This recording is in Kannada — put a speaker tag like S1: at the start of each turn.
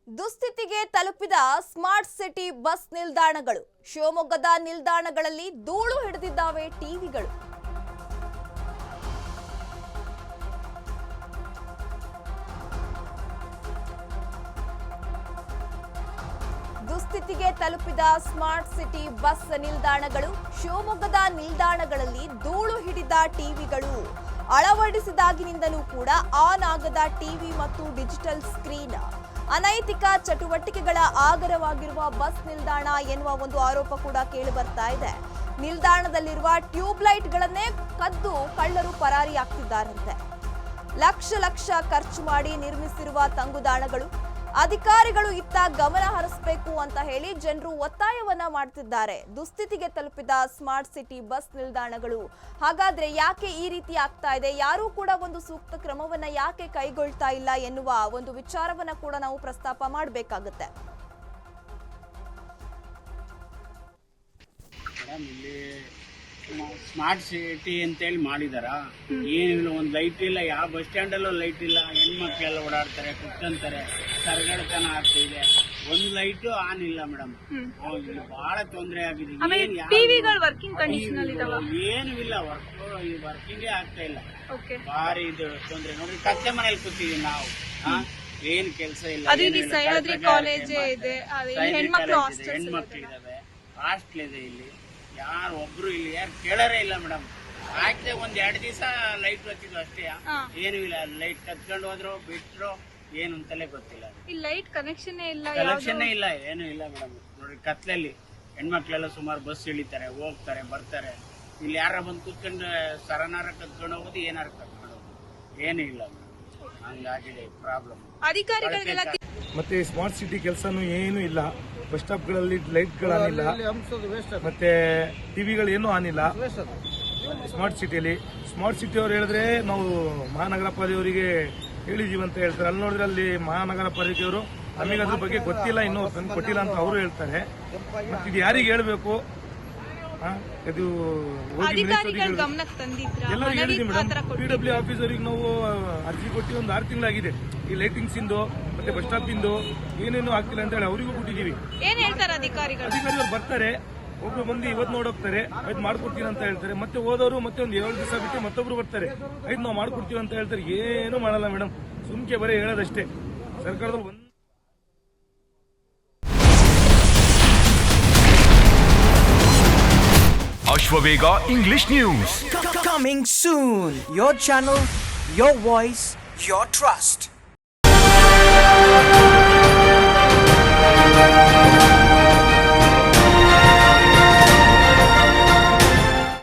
S1: ದುಸ್ಥಿತಿಗೆ ತಲುಪಿದ ಸ್ಮಾರ್ಟ್ ಸಿಟಿ ಬಸ್ ನಿಲ್ದಾಣಗಳು. ಶಿವಮೊಗ್ಗದ ನಿಲ್ದಾಣಗಳಲ್ಲಿ ಧೂಳು ಹಿಡಿದಿದ್ದಾವೆ ಟಿವಿಗಳು. ದುಸ್ಥಿತಿಗೆ ತಲುಪಿದ ಸ್ಮಾರ್ಟ್ ಸಿಟಿ ಬಸ್ ನಿಲ್ದಾಣಗಳು. ಶಿವಮೊಗ್ಗದ ನಿಲ್ದಾಣಗಳಲ್ಲಿ ಧೂಳು ಹಿಡಿದ ಟಿವಿಗಳು. ಅಳವಡಿಸಿದಾಗಿನಿಂದಲೂ ಕೂಡ ಆನ್ ಆಗದ ಟಿವಿ ಮತ್ತು ಡಿಜಿಟಲ್ ಸ್ಕ್ರೀನ್. ಅನೈತಿಕ ಚಟುವಟಿಕೆಗಳ ಆಗರವಾಗಿರುವ ಬಸ್ ನಿಲ್ದಾಣ ಎನ್ನುವ ಒಂದು ಆರೋಪ ಕೂಡ ಕೇಳಿ ಬರ್ತಾ ಇದೆ. ನಿಲ್ದಾಣದಲ್ಲಿರುವ ಟ್ಯೂಬ್ ಲೈಟ್ಗಳನ್ನೇ ಕದ್ದು ಕಳ್ಳರು ಪರಾರಿಯಾಗ್ತಿದ್ದಾರಂತೆ. ಲಕ್ಷ ಖರ್ಚು ಮಾಡಿ ನಿರ್ಮಿಸಿರುವ ತಂಗುದಾಣಗಳು. ಅಧಿಕಾರಿಗಳು ಇತ್ತ ಗಮನ ಹರಿಸಬೇಕು ಅಂತ ಹೇಳಿ ಜನರು ಒತ್ತಾಯವನ್ನ ಮಾಡ್ತಿದ್ದಾರೆ. ದುಸ್ಥಿತಿಗೆ ತಲುಪಿದ ಸ್ಮಾರ್ಟ್ ಸಿಟಿ ಬಸ್ ನಿಲ್ದಾಣಗಳು. ಹಾಗಾದ್ರೆ ಯಾಕೆ ಈ ರೀತಿ ಆಗ್ತಾ ಇದೆ? ಯಾರೂ ಕೂಡ ಒಂದು ಸೂಕ್ತ ಕ್ರಮವನ್ನ ಯಾಕೆ ಕೈಗೊಳ್ತಾ ಇಲ್ಲ ಎನ್ನುವ ಒಂದು ವಿಚಾರವನ್ನ ಕೂಡ ನಾವು ಪ್ರಸ್ತಾಪ ಮಾಡಬೇಕಾಗುತ್ತೆ.
S2: ಸ್ಮಾರ್ಟ್ ಸಿಟಿ ಅಂತೇಳಿ ಮಾಡಿದಾರ. ಏನಿಲ್ಲ, ಒಂದು ಲೈಟ್ ಇಲ್ಲ, ಯಾವ ಬಸ್ ಸ್ಟ್ಯಾಂಡ್ ಅಲ್ಲೂ ಲೈಟ್ ಇಲ್ಲ. ಹೆಣ್ಮಕ್ಳೆಲ್ಲ ಓಡಾಡ್ತಾರೆ, ಕುತ್ಕೊಂತಾರೆ, ಕರಗಡತನ ಆಗ್ತಿದೆ. ಒಂದು ಲೈಟ್ ಆನ್ ಇಲ್ಲ ಮೇಡಮ್. ಇಲ್ಲಿ ಬಹಳ ತೊಂದರೆ ಆಗಿದೆ. ಏನು ಇಲ್ಲ, ವರ್ಕಿಂಗೇ ಆಗ್ತಾ ಇಲ್ಲ. ಭಾರಿ ಇದು ತೊಂದರೆ ನೋಡ್ರಿ. ಕತ್ತೆ ಮನೇಲಿ ಕೂತಿದೀವಿ ನಾವು. ಏನ್ ಕೆಲಸ ಇಲ್ಲ. ಹೆಣ್ಮಕ್ಳು ಇದಾವೆ, ಹಾಸ್ಟೆಲ್ ಇದೆ. ಇಲ್ಲಿ ಯಾರು ಒಬ್ರು ಇಲ್ಲಿ ಯಾರು ಕೇಳರೇ ಇಲ್ಲ ಮೇಡಮ್. ಆಯ್ತು, ಒಂದ್ 2 ದಿವಸ ಲೈಟ್ ಹಚ್ಚಿದ್ವು ಅಷ್ಟೇ. ಏನು ಇಲ್ಲ, ಲೈಟ್ ಕತ್ಕೊಂಡು ಹೋದ್ರು ಬಿಟ್ರು ಏನು ಅಂತಲೇ ಗೊತ್ತಿಲ್ಲ.
S3: ಲೈಟ್ ಕನೆಕ್ಷನ್ ಇಲ್ಲ,
S2: ಏನು ಇಲ್ಲ ಮೇಡಮ್. ನೋಡ್ರಿ, ಕತ್ಲಲ್ಲಿ ಹೆಣ್ಮಕ್ಳೆಲ್ಲ ಸುಮಾರು ಬಸ್ ಇಳಿತಾರೆ, ಹೋಗ್ತಾರೆ, ಬರ್ತಾರೆ. ಇಲ್ಲಿ ಯಾರ ಬಂದು ಕೂತ್ಕೊಂಡು ಸರನಾರ ಕತ್ಕೊಂಡು ಹೋಗೋದು, ಏನಾರ ಕತ್ಕೊಂಡು ಹೋಗೋದು, ಏನೂ ಇಲ್ಲ ಮೇಡಮ್. ಹಂಗಾಗಿದೆ ಪ್ರಾಬ್ಲಮ್.
S3: ಅಧಿಕಾರಿಗಳಿಗೆಲ್ಲ
S4: ಮತ್ತೆ ಸ್ಮಾರ್ಟ್ ಸಿಟಿ ಕೆಲಸನೂ ಏನೂ ಇಲ್ಲ. ಬಸ್ ಸ್ಟಾಪ್ಗಳಲ್ಲಿ ಲೈಟ್ಗಳಾನಿಲ್ಲ, ಮತ್ತೆ ಟಿವಿಗಳು ಏನೂ ಆನಿಲ್ಲ ಸ್ಮಾರ್ಟ್ ಸಿಟಿಯಲ್ಲಿ. ಸ್ಮಾರ್ಟ್ ಸಿಟಿ ಅವ್ರು ಹೇಳಿದ್ರೆ ನಾವು ಮಹಾನಗರ ಪಾಲಿಕೆಯವರಿಗೆ ಹೇಳಿದೀವಿ ಅಂತ ಹೇಳ್ತಾರೆ. ಅಲ್ಲಿ ನೋಡಿದ್ರೆ ಅಲ್ಲಿ ಮಹಾನಗರ ಪಾಲಿಕೆಯವರು ನಮಗೆ ಅದ್ರ ಬಗ್ಗೆ ಗೊತ್ತಿಲ್ಲ, ಇನ್ನೂ ತಂದು ಕೊಟ್ಟಿಲ್ಲ ಅಂತ ಅವರು ಹೇಳ್ತಾರೆ. ಮತ್ತೆ ಇದು ಯಾರಿಗೆ ಹೇಳ್ಬೇಕು? ಇದು ಎಲ್ಲರೂ ಹೇಳಿದ್ವಿ ಮೇಡಮ್. PW ಆಫೀಸರಿಗೆ ನಾವು ಅರ್ಜಿ ಕೊಟ್ಟು ಒಂದು 6 ತಿಂಗಳಾಗಿದೆ. ಈ ಲೈಟಿಂಗ್ಸ್ ಇಂದು ಮತ್ತೆ ಬಸ್ ಸ್ಟಾಪ್ ಇಂದು ಏನೇನು ಆಗ್ತಿಲ್ಲ ಅಂತ ಹೇಳಿ ಅವರಿಗೂ ಕೊಟ್ಟಿದ್ದೀವಿ. ಅಧಿಕಾರಿಗಳು ಬರ್ತಾರೆ, ಒಬ್ರು ಬಂದು ಇವತ್ತು ನೋಡೋಗ್ತಾರೆ, ಇದು ಮಾಡ್ಕೊಡ್ತೀನಿ ಅಂತ ಹೇಳ್ತಾರೆ. ಮತ್ತೆ ಹೋದವರು ಮತ್ತೆ ಒಂದು 7 ದಿವಸ ಬಿಟ್ಟು ಮತ್ತೊಬ್ರು ಬರ್ತಾರೆ, ಇದು ನಾವು ಮಾಡ್ಕೊಡ್ತೀವಿ ಅಂತ ಹೇಳ್ತಾರೆ. ಏನು ಮಾಡಲ್ಲ ಮೇಡಮ್, ಸುಮ್ಕೆ ಬರೀ ಹೇಳೋದಷ್ಟೇ. ಸರ್ಕಾರದವ್ರು
S5: Ashwavega English News.
S6: Coming soon. Your channel, your voice, your trust.